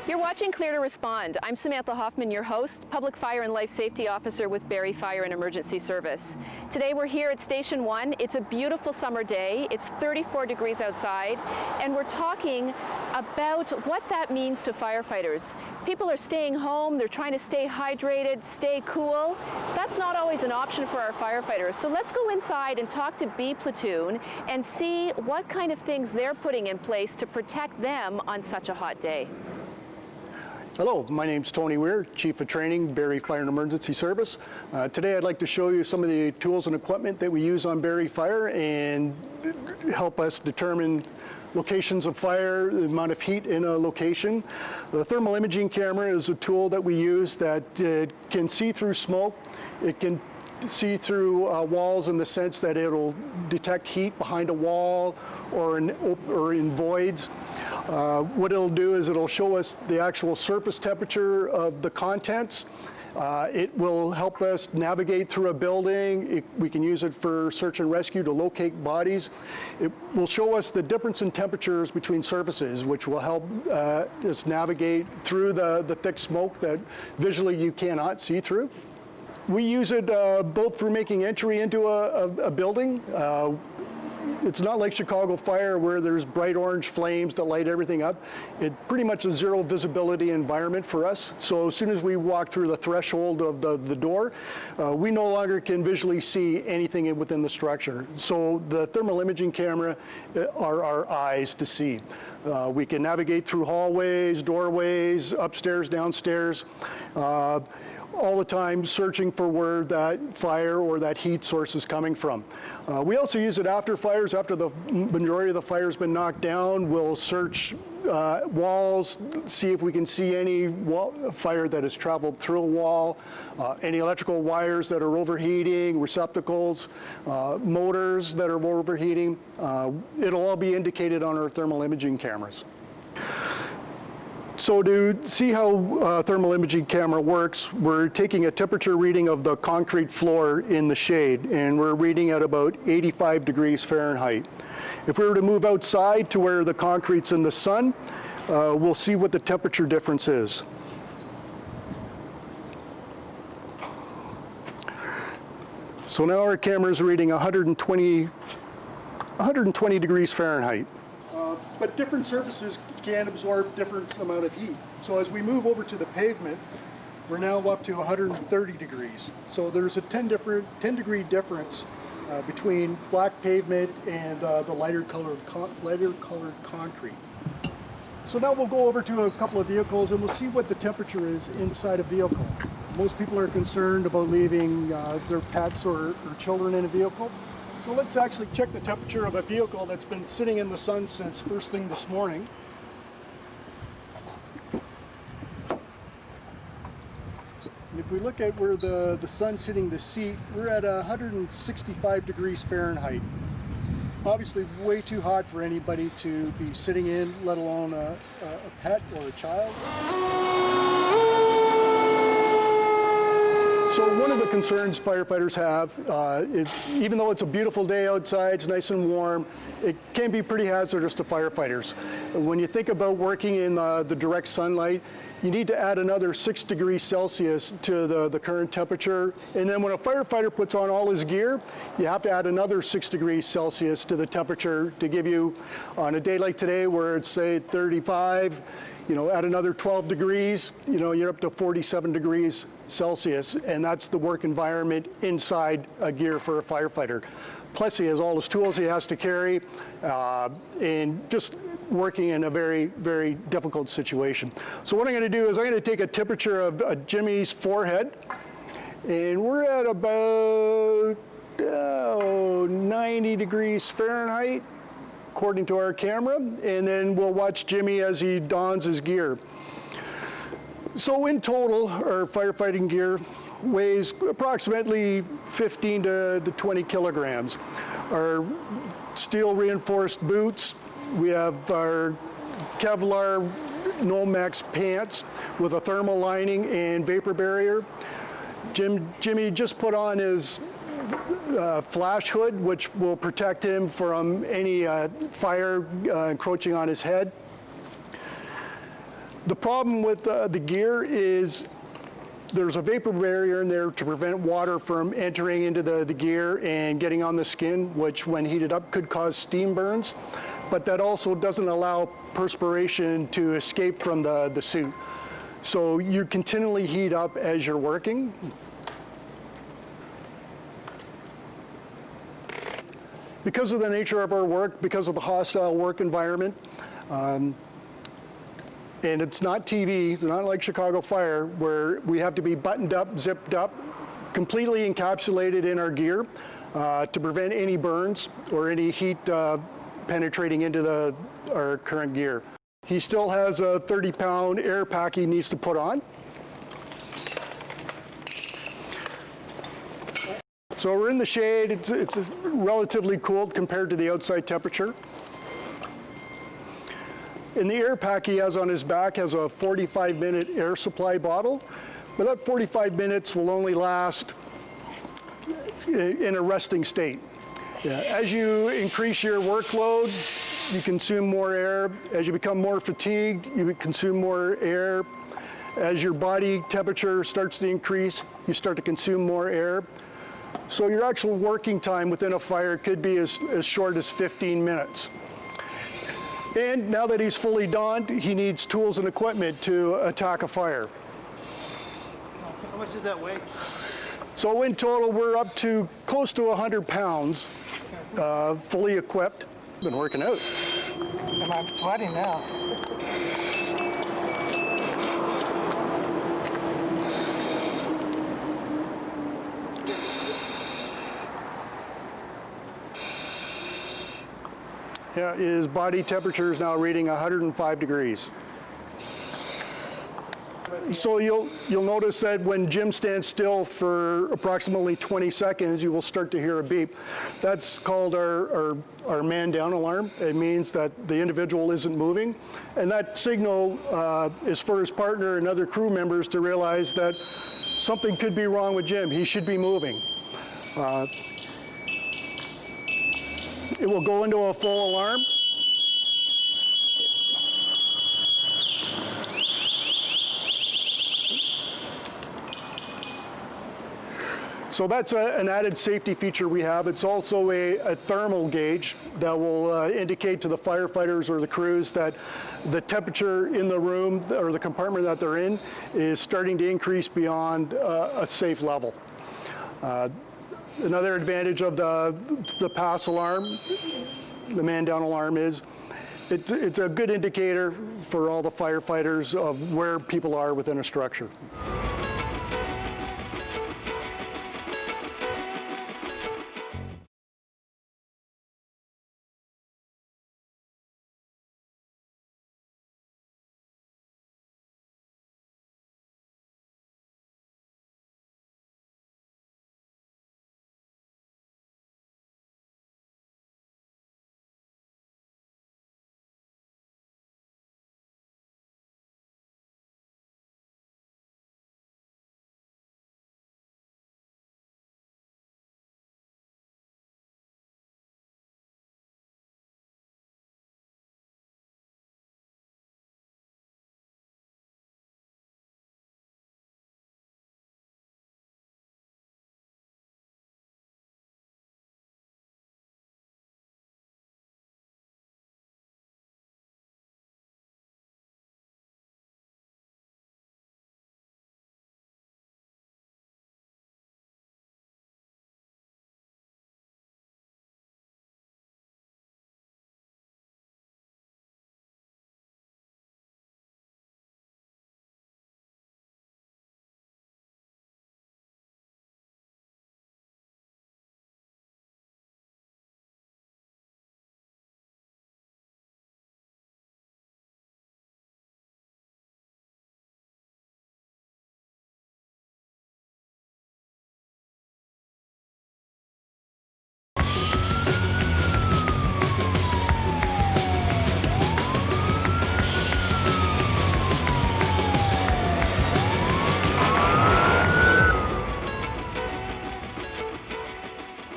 You're watching Clear to Respond. I'm Samantha Hoffman, your host, Public Fire and Life Safety Officer with Barrie Fire and Emergency Service. Today we're here at Station 1. It's a beautiful summer day. It's 34 degrees outside, and we're talking about what that means to firefighters. People are staying home, they're trying to stay hydrated, stay cool. That's not always an option for our firefighters. So let's go inside and talk to B Platoon and see what kind of things they're putting in place to protect them on such a hot day. Hello, my name's Tony Weir, Chief of Training, Barrie Fire and Emergency Service. Today I'd like to show you some of the tools and equipment that we use on Barrie Fire and help us determine locations of fire, the amount of heat in a location. The thermal imaging camera is a tool that we use that can see through smoke. It can see through walls in the sense that it'll detect heat behind a wall or in voids. What it'll do is it'll show us the actual surface temperature of the contents. It will help us navigate through a building. We can use it for search and rescue to locate bodies. It will show us the difference in temperatures between surfaces, which will help us navigate through the thick smoke that visually you cannot see through. We use it both for making entry into a building. It's not like Chicago Fire where there's bright orange flames that light everything up. It's pretty much a zero visibility environment for us. So as soon as we walk through the threshold of the door, we no longer can visually see anything within the structure. So the thermal imaging camera are our eyes to see. We can navigate through hallways, doorways, upstairs, downstairs, all the time searching for where that fire or that heat source is coming from. We also use it after fires. After the majority of the fire's been knocked down, we'll search walls, see if we can see any fire that has traveled through a wall, any electrical wires that are overheating, receptacles, motors that are overheating. It'll all be indicated on our thermal imaging cameras. So to see how thermal imaging camera works, we're taking a temperature reading of the concrete floor in the shade, and we're reading at about 85 degrees Fahrenheit. If we were to move outside to where the concrete's in the sun, we'll see what the temperature difference is. So now our camera is reading 120 degrees Fahrenheit. But different surfaces can absorb different amount of heat. So as we move over to the pavement, we're now up to 130 degrees. So there's a 10 degree difference between black pavement and the lighter colored concrete. So now we'll go over to a couple of vehicles and we'll see what the temperature is inside a vehicle. Most people are concerned about leaving their pets or children in a vehicle. So let's actually check the temperature of a vehicle that's been sitting in the sun since first thing this morning. And if we look at where the sun's hitting the seat, we're at 165 degrees Fahrenheit. Obviously way too hot for anybody to be sitting in, let alone a pet or a child. So one of the concerns firefighters have is, even though it's a beautiful day outside, it's nice and warm, it can be pretty hazardous to firefighters. When you think about working in the direct sunlight, you need to add another 6 degrees Celsius to the current temperature. And then when a firefighter puts on all his gear, you have to add another 6 degrees Celsius to the temperature to give you, on a day like today where it's say 35, add another 12 degrees, you're up to 47 degrees Celsius, and that's the work environment inside a gear for a firefighter. Plus he has all his tools he has to carry, and just working in a very, very difficult situation. So what I'm going to do is I'm going to take a temperature of Jimmy's forehead, and we're at about 90 degrees Fahrenheit, according to our camera, and then we'll watch Jimmy as he dons his gear. So in total, our firefighting gear weighs approximately 15 to 20 kilograms. Our steel reinforced boots, we have our Kevlar Nomex pants with a thermal lining and vapor barrier. Jimmy just put on his flash hood, which will protect him from any fire encroaching on his head. The problem with the gear is there's a vapor barrier in there to prevent water from entering into the gear and getting on the skin, which when heated up could cause steam burns, but that also doesn't allow perspiration to escape from the suit. So you continually heat up as you're working. Because of the nature of our work, because of the hostile work environment, and it's not TV, it's not like Chicago Fire, where we have to be buttoned up, zipped up, completely encapsulated in our gear to prevent any burns or any heat penetrating into our current gear. He still has a 30-pound air pack he needs to put on. So we're in the shade, it's relatively cooled compared to the outside temperature. And the air pack he has on his back has a 45-minute air supply bottle, but that 45 minutes will only last in a resting state. As you increase your workload, you consume more air. As you become more fatigued, you consume more air. As your body temperature starts to increase, you start to consume more air. So your actual working time within a fire could be as short as 15 minutes. And now that he's fully donned, he needs tools and equipment to attack a fire. How much does that weigh? So in total, we're up to close to 100 pounds, fully equipped. Been working out. And I'm sweating now. Yeah, his body temperature is now reading 105 degrees. So you'll notice that when Jim stands still for approximately 20 seconds, you will start to hear a beep. That's called our man down alarm. It means that the individual isn't moving. And that signal is for his partner and other crew members to realize that something could be wrong with Jim. He should be moving. It will go into a full alarm. So that's an added safety feature we have. It's also a thermal gauge that will indicate to the firefighters or the crews that the temperature in the room or the compartment that they're in is starting to increase beyond a safe level. Another advantage of the pass alarm, the man down alarm, is it's a good indicator for all the firefighters of where people are within a structure.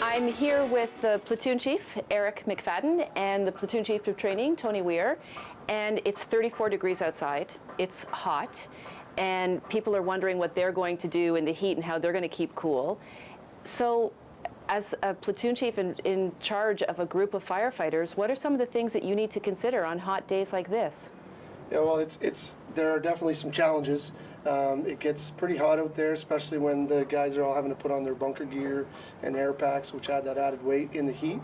I'm here with the platoon chief, Eric McFadden, and the platoon chief of training, Tony Weir. and it's 34 degrees outside. It's hot, and people are wondering what they're going to do in the heat and how they're going to keep cool. So as a platoon chief in charge of a group of firefighters, what are some of the things that you need to consider on hot days like this? Yeah, well, there are definitely some challenges. It gets pretty hot out there, especially when the guys are all having to put on their bunker gear and air packs, which add that added weight in the heat.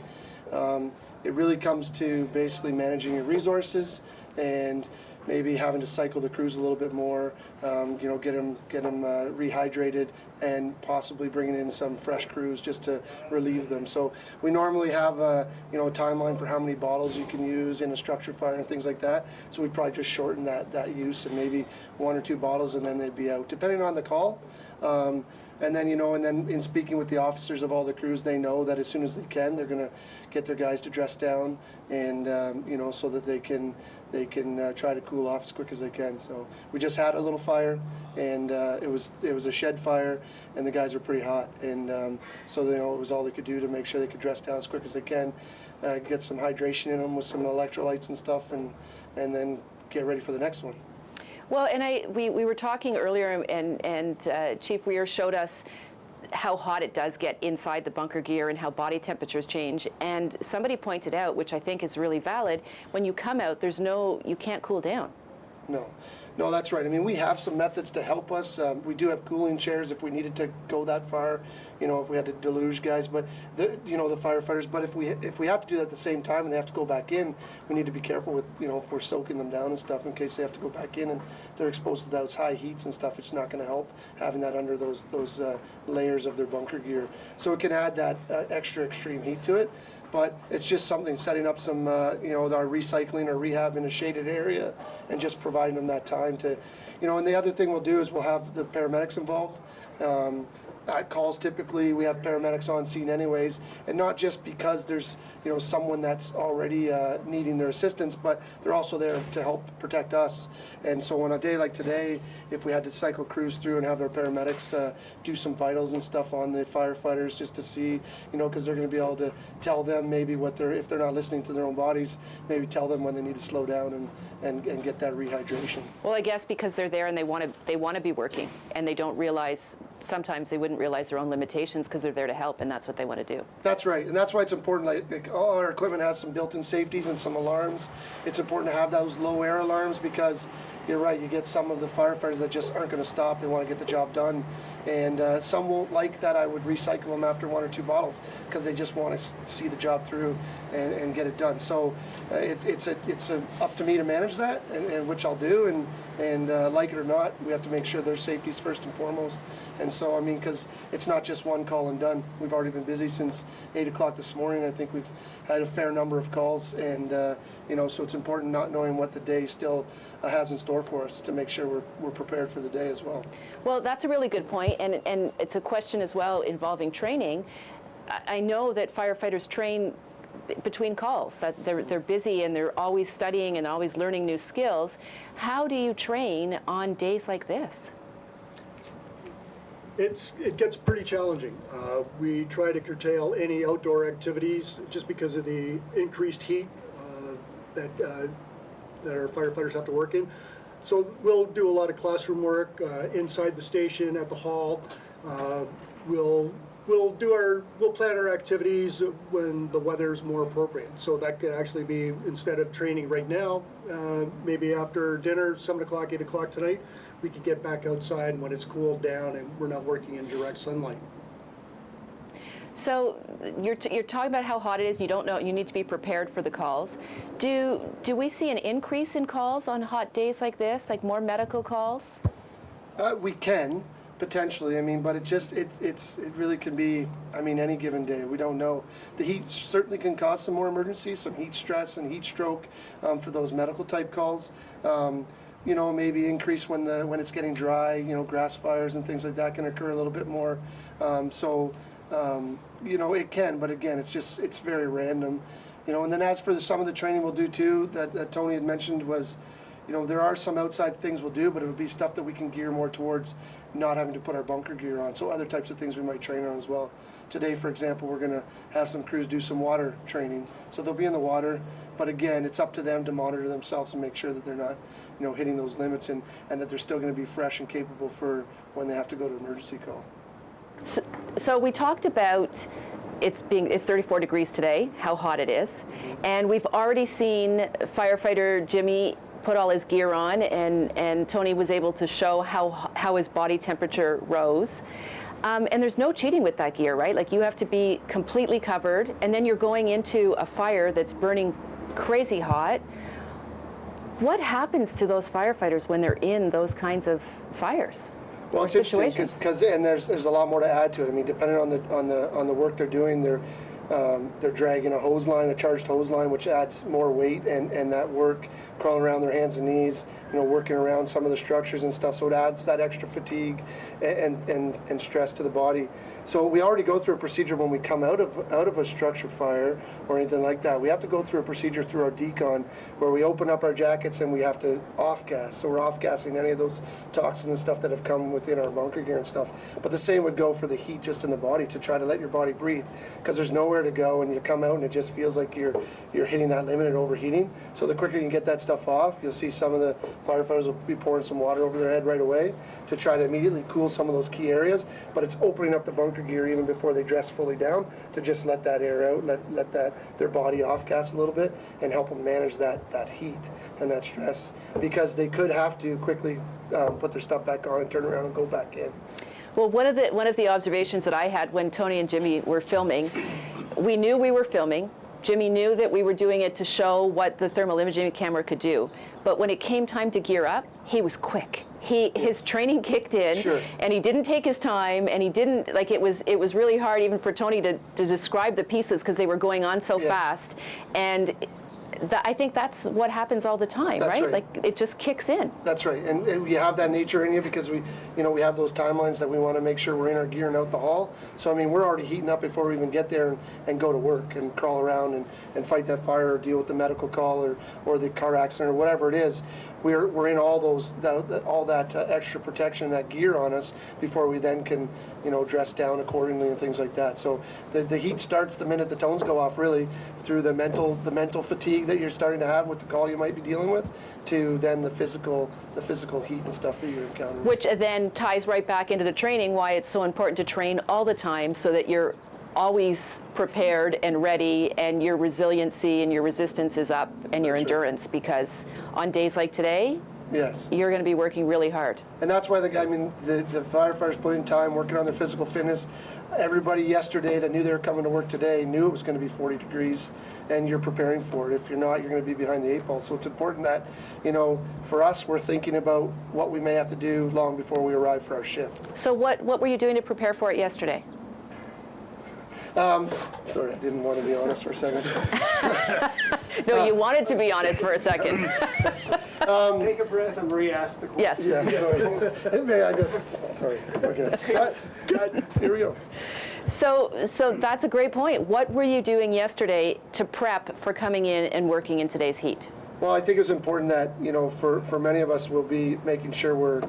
It really comes to basically managing your resources and maybe having to cycle the crews a little bit more, get them rehydrated, and possibly bringing in some fresh crews just to relieve them. So we normally have a timeline for how many bottles you can use in a structure fire and things like that. So we probably just shorten that use and maybe 1 or 2 bottles, and then they'd be out, depending on the call. And then in speaking with the officers of all the crews, they know that as soon as they can, they're going to get their guys to dress down, and so that they can try to cool off as quick as they can. So we just had a little fire, and it was a shed fire, and the guys were pretty hot, and so it was all they could do to make sure they could dress down as quick as they can, get some hydration in them with some electrolytes and stuff, and then get ready for the next one. Well, and we were talking earlier, and Chief Weir showed us how hot it does get inside the bunker gear and how body temperatures change. And somebody pointed out, which I think is really valid, when you come out, you can't cool down. No, that's right. I mean, we have some methods to help us. We do have cooling chairs if we needed to go that far, if we had to deluge guys, but the firefighters. But if we have to do that at the same time and they have to go back in, we need to be careful with, if we're soaking them down and stuff in case they have to go back in and they're exposed to those high heats and stuff. It's not going to help having that under those layers of their bunker gear. So it can add that extra extreme heat to it. But it's just something, setting up some, our recycling or rehab in a shaded area and just providing them that time to, and the other thing we'll do is we'll have the paramedics involved. At calls, typically we have paramedics on scene anyways, and not just because there's someone that's already needing their assistance, but they're also there to help protect us. And so on a day like today, if we had to cycle crews through and have their paramedics do some vitals and stuff on the firefighters just to see, because they're going to be able to tell them maybe if they're not listening to their own bodies, maybe tell them when they need to slow down and get that rehydration. Well, I guess because they're there and they want to be working, and they don't realize, sometimes they wouldn't realize their own limitations because they're there to help, and that's what they want to do. That's right, and that's why it's important. Like all our equipment has some built-in safeties and some alarms. It's important to have those low air alarms because you're right, you get some of the firefighters that just aren't going to stop. They want to get the job done, and some won't like that I would recycle them after 1 or 2 bottles because they just want to see the job through and get it done. So it's up to me to manage that, and which I'll do, and like it or not, we have to make sure their safety is first and foremost. And so, because it's not just one call and done. We've already been busy since 8 o'clock this morning. I think we've had a fair number of calls, and so it's important not knowing what the day still has in store for us to make sure we're prepared for the day as well. Well, that's a really good point, and it's a question as well involving training. I know that firefighters train between calls, that they're busy and they're always studying and always learning new skills. How do you train on days like this? It gets pretty challenging. We try to curtail any outdoor activities just because of the increased heat that our firefighters have to work in. So we'll do a lot of classroom work inside the station, at the hall. We'll plan our activities when the weather's more appropriate. So that could actually be, instead of training right now, maybe after dinner, 7 o'clock, 8 o'clock tonight, we can get back outside when it's cooled down and we're not working in direct sunlight. So you're talking about how hot it is. You don't know. You need to be prepared for the calls. Do we see an increase in calls on hot days like this, like more medical calls? We can potentially. But it really can be. Any given day. We don't know. The heat certainly can cause some more emergencies, some heat stress and heat stroke for those medical type calls. Maybe increase when it's getting dry. Grass fires and things like that can occur a little bit more. It can, but again, it's very random. And then as for some of the training we'll do too, that Tony had mentioned was, there are some outside things we'll do, but it would be stuff that we can gear more towards not having to put our bunker gear on. So other types of things we might train on as well. today, for example, we're going to have some crews do some water training. So they'll be in the water, but again, it's up to them to monitor themselves and make sure that they're not, hitting those limits, and that they're still going to be fresh and capable for when they have to go to emergency call. So we talked about it's 34 degrees today, how hot it is, and we've already seen firefighter Jimmy put all his gear on, and Tony was able to show how his body temperature rose. And there's no cheating with that gear, right? Like, you have to be completely covered, and then you're going into a fire that's burning crazy hot. What happens to those firefighters when they're in those kinds of fires? Well, it's interesting because there's a lot more to add to it. I mean, depending on the work they're doing, they're dragging a hose line, a charged hose line, which adds more weight, and that work crawling around their hands and knees, working around some of the structures and stuff. So it adds that extra fatigue and stress to the body. So we already go through a procedure when we come out of a structure fire or anything like that. We have to go through a procedure through our decon where we open up our jackets and we have to off gas. So we're off gassing any of those toxins and stuff that have come within our bunker gear and stuff. But the same would go for the heat just in the body, to try to let your body breathe, because there's nowhere to go, and you come out and it just feels like you're hitting that limit and overheating. So the quicker you can get that stuff off, you'll see some of the firefighters will be pouring some water over their head right away to try to immediately cool some of those key areas. But it's opening up the bunker gear even before they dress fully down to just let that air out, let their body off gas a little bit, and help them manage that heat and that stress, because they could have to quickly put their stuff back on and turn around and go back in. Well, one of the observations that I had when Tony and Jimmy were filming, we knew we were filming. Jimmy knew that we were doing it to show what the thermal imaging camera could do. But when it came time to gear up, he was quick. His training kicked in, Sure. And he didn't take his time, and he didn't, like, it was really hard even for Tony to describe the pieces because they were going on so Yes. fast. And I think that's what happens all the time, That's right. Like, it just kicks in. That's right, and you have that nature in you because we have those timelines that we want to make sure we're in our gear and out the hall. So I mean, we're already heating up before we even get there and go to work and crawl around and fight that fire or deal with the medical call or the car accident or whatever it is. We're in all that extra protection, that gear on us before we then can dress down accordingly and things like that. So the heat starts the minute the tones go off, really, through the mental fatigue that you're starting to have with the call you might be dealing with, to then the physical heat and stuff that you're encountering. Which then ties right back into the training, why it's so important to train all the time so that you're always prepared and ready, and your resiliency and your resistance is up, and your endurance, because on days like today, yes, you're going to be working really hard. And that's why the firefighters put in time working on their physical fitness. Everybody yesterday that knew they were coming to work today knew it was going to be 40 degrees, and you're preparing for it. If you're not, you're going to be behind the 8 ball. So it's important that, for us, we're thinking about what we may have to do long before we arrive for our shift. So what were you doing to prepare for it yesterday? Sorry, I didn't want to be honest for a second. No, you wanted to be honest for a second. Take a breath and re-ask the question. Yes. Yeah, sorry. Sorry. Okay. Cut. Here we go. So that's a great point. What were you doing yesterday to prep for coming in and working in today's heat? Well, I think it was important that, for many of us, we'll be making sure we're,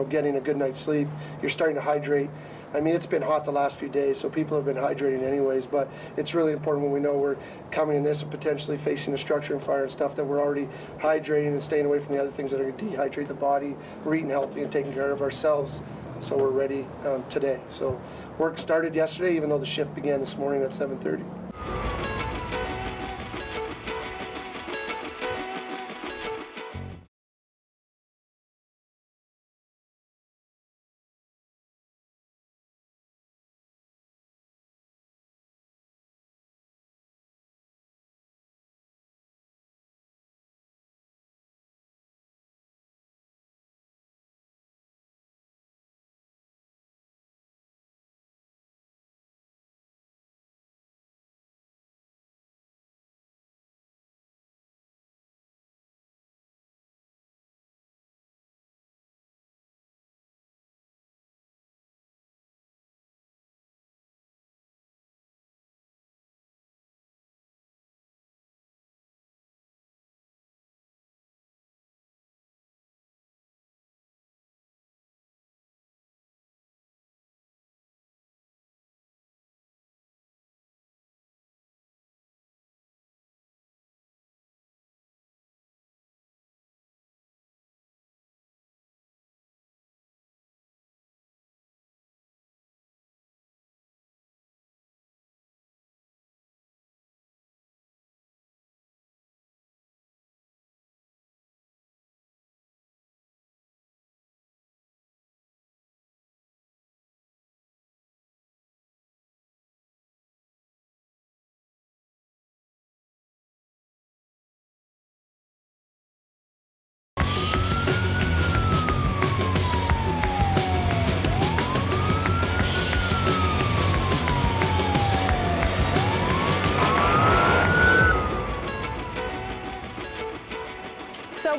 getting a good night's sleep. You're starting to hydrate. I mean, it's been hot the last few days, so people have been hydrating anyways, but it's really important when we know we're coming in this and potentially facing a structure and fire and stuff, that we're already hydrating and staying away from the other things that are going to dehydrate the body. We're eating healthy and taking care of ourselves, so we're ready today. So work started yesterday, even though the shift began this morning at 7:30.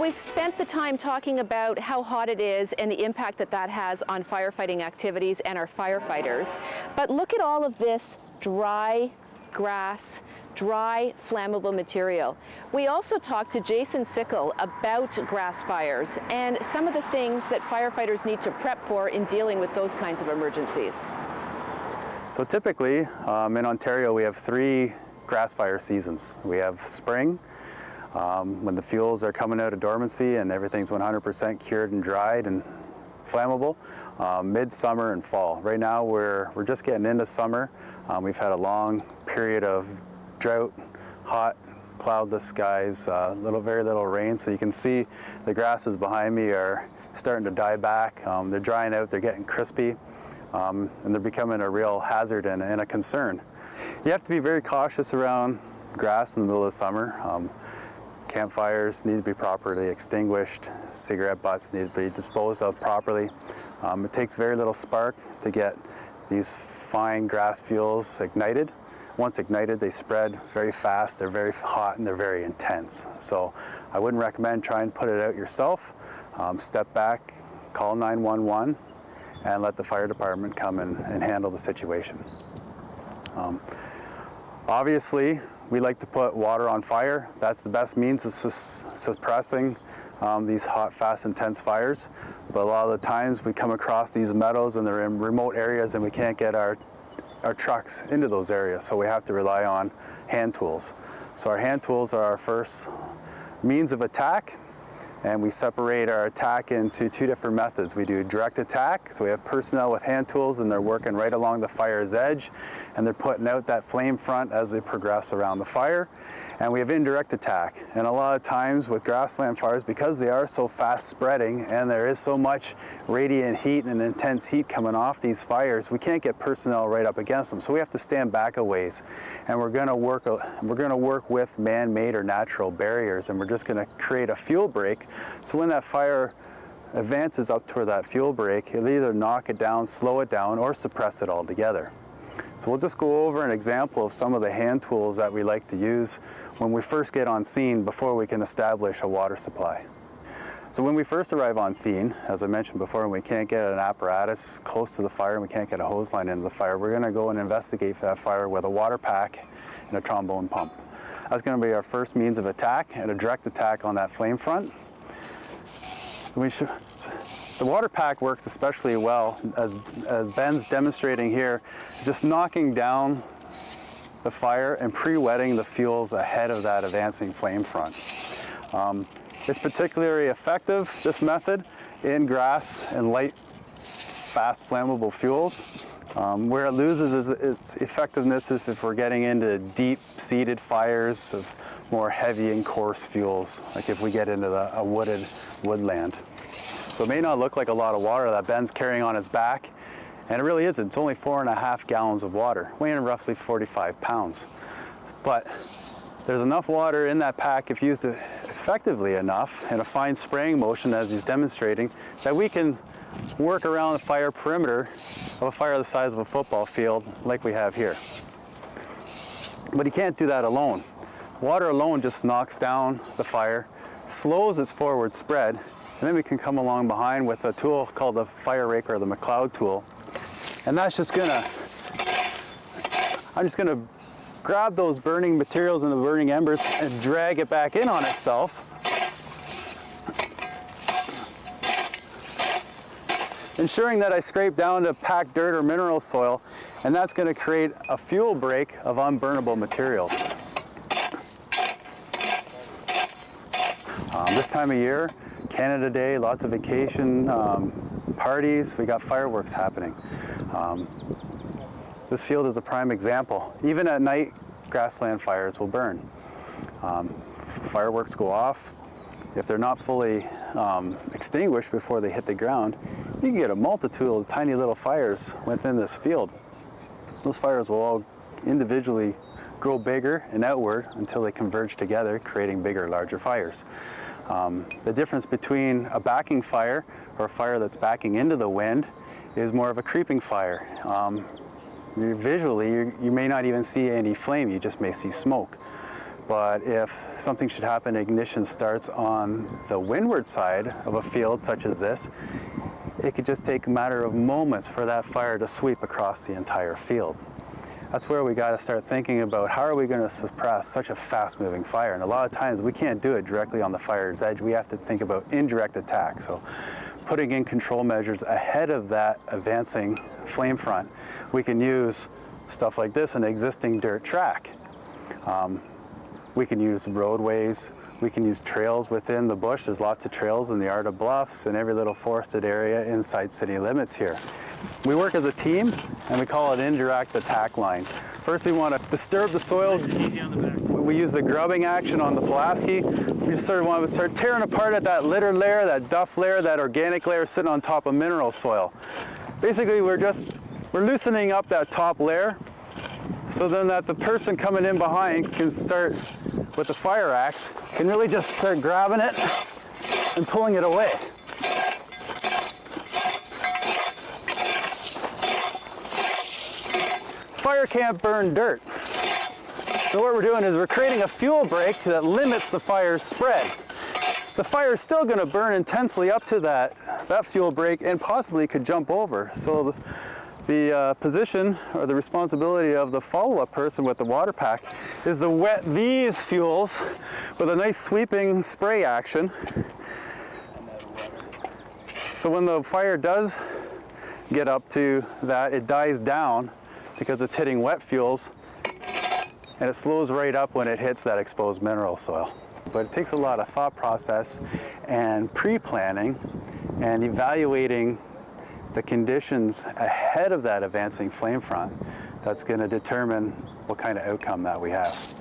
we've spent the time talking about how hot it is and the impact that that has on firefighting activities and our firefighters. But look at all of this dry grass, dry, flammable material. We also talked to Jason Sickle about grass fires and some of the things that firefighters need to prep for in dealing with those kinds of emergencies. So typically in Ontario we have 3 grass fire seasons. We have spring, when the fuels are coming out of dormancy and everything's 100% cured and dried and flammable, midsummer and fall. Right now we're just getting into summer. We've had a long period of drought, hot, cloudless skies, very little rain. So you can see the grasses behind me are starting to die back. They're drying out, they're getting crispy, and they're becoming a real hazard and a concern. You have to be very cautious around grass in the middle of the summer. Campfires need to be properly extinguished. Cigarette butts need to be disposed of properly. It takes very little spark to get these fine grass fuels ignited. Once ignited, they spread very fast, they're very hot, and they're very intense. So I wouldn't recommend trying to put it out yourself. Step back, call 911, and let the fire department come and handle the situation. Obviously, we like to put water on fire. That's the best means of suppressing these hot, fast, intense fires. But a lot of the times we come across these meadows and they're in remote areas and we can't get our trucks into those areas. So we have to rely on hand tools. So our hand tools are our first means of attack. And we separate our attack into 2 different methods. We do direct attack, so we have personnel with hand tools and they're working right along the fire's edge and they're putting out that flame front as they progress around the fire. And we have indirect attack. And a lot of times with grassland fires, because they are so fast spreading and there is so much radiant heat and intense heat coming off these fires, we can't get personnel right up against them. So we have to stand back a ways. And we're gonna work with man-made or natural barriers, and we're just gonna create a fuel break. So when that fire advances up toward that fuel break, it'll either knock it down, slow it down, or suppress it altogether. So we'll just go over an example of some of the hand tools that we like to use when we first get on scene before we can establish a water supply. So when we first arrive on scene, as I mentioned before, and we can't get an apparatus close to the fire and we can't get a hose line into the fire, we're gonna go and investigate for that fire with a water pack and a trombone pump. That's gonna be our first means of attack, and a direct attack on that flame front. The water pack works especially well, as Ben's demonstrating here, just knocking down the fire and pre-wetting the fuels ahead of that advancing flame front. It's particularly effective, this method, in grass and light, fast flammable fuels. Where it loses is its effectiveness if we're getting into deep-seated fires of more heavy and coarse fuels, like if we get into a wooded woodland. So it may not look like a lot of water that Ben's carrying on his back, and it really isn't. It's only 4.5 gallons of water, weighing roughly 45 pounds. But there's enough water in that pack, if used effectively enough, in a fine spraying motion as he's demonstrating, that we can work around the fire perimeter of a fire the size of a football field like we have here. But he can't do that alone. Water alone just knocks down the fire, slows its forward spread, and then we can come along behind with a tool called the fire rake or the McLeod tool. And that's just I'm just gonna grab those burning materials and the burning embers and drag it back in on itself. Ensuring that I scrape down to packed dirt or mineral soil, and that's gonna create a fuel break of unburnable materials. This time of year, Canada Day, lots of vacation parties, we got fireworks happening. This field is a prime example. Even at night, grassland fires will burn. Fireworks go off. If they're not fully extinguished before they hit the ground, you can get a multitude of tiny little fires within this field. Those fires will all individually grow bigger and outward until they converge together, creating bigger, larger fires. The difference between a backing fire or a fire that's backing into the wind is more of a creeping fire. Visually, you may not even see any flame, you just may see smoke. But if something should happen, ignition starts on the windward side of a field such as this, it could just take a matter of moments for that fire to sweep across the entire field. That's where we got to start thinking about how are we going to suppress such a fast-moving fire. And a lot of times we can't do it directly on the fire's edge. We have to think about indirect attack. So putting in control measures ahead of that advancing flame front. We can use stuff like this, an existing dirt track. We can use roadways, we can use trails within the bush. There's lots of trails in the Art of Bluffs and every little forested area inside city limits here. We work as a team and we call it indirect attack line. First we want to disturb the soils. We use the grubbing action on the Pulaski. We just sort of want to start tearing apart at that litter layer, that duff layer, that organic layer sitting on top of mineral soil. Basically we're loosening up that top layer so then that the person coming in behind can start with the fire axe, can really just start grabbing it and pulling it away. Fire can't burn dirt. So what we're doing is we're creating a fuel break that limits the fire's spread. The fire is still going to burn intensely up to that fuel break and possibly could jump over. So the position or the responsibility of the follow-up person with the water pack is to wet these fuels with a nice sweeping spray action. So when the fire does get up to that, it dies down because it's hitting wet fuels, and it slows right up when it hits that exposed mineral soil. But it takes a lot of thought process and pre-planning and evaluating the conditions ahead of that advancing flame front that's going to determine what kind of outcome that we have.